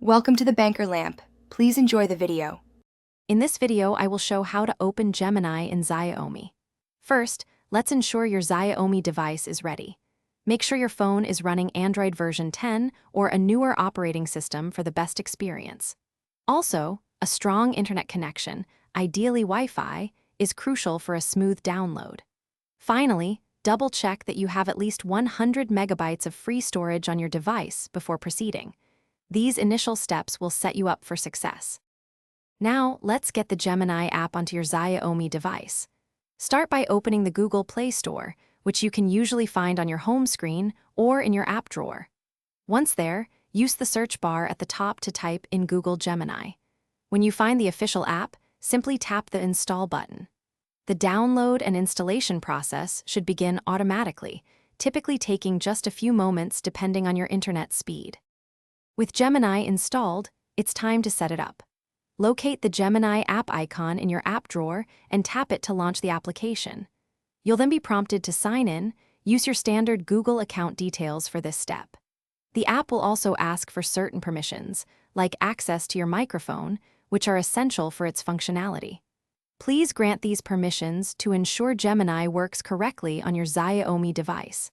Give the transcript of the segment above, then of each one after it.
Welcome to the Banker Lamp. Please enjoy the video. In this video, I will show how to open Gemini in Xiaomi. First, let's ensure your Xiaomi device is ready. Make sure your phone is running Android version 10 or a newer operating system for the best experience. Also, a strong internet connection, ideally Wi-Fi, is crucial for a smooth download. Finally, double-check that you have at least 100 megabytes of free storage on your device before proceeding. These initial steps will set you up for success. Now, let's get the Gemini app onto your Xiaomi device. Start by opening the Google Play Store, which you can usually find on your home screen or in your app drawer. Once there, use the search bar at the top to type in Google Gemini. When you find the official app, simply tap the Install button. The download and installation process should begin automatically, typically taking just a few moments depending on your internet speed. With Gemini installed, it's time to set it up. Locate the Gemini app icon in your app drawer and tap it to launch the application. You'll then be prompted to sign in. Use your standard Google account details for this step. The app will also ask for certain permissions, like access to your microphone, which are essential for its functionality. Please grant these permissions to ensure Gemini works correctly on your Xiaomi device.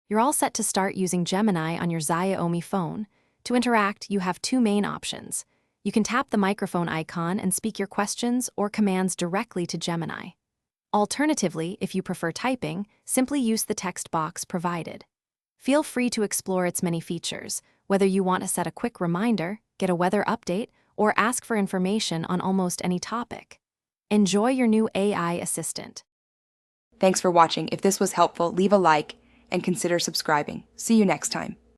You're all set to start using Gemini on your Xiaomi phone. To interact, you have two main options. You can tap the microphone icon and speak your questions or commands directly to Gemini. Alternatively, if you prefer typing, simply use the text box provided. Feel free to explore its many features, whether you want to set a quick reminder, get a weather update, or ask for information on almost any topic. Enjoy your new AI assistant. Thanks for watching. If this was helpful, leave a like and consider subscribing. See you next time.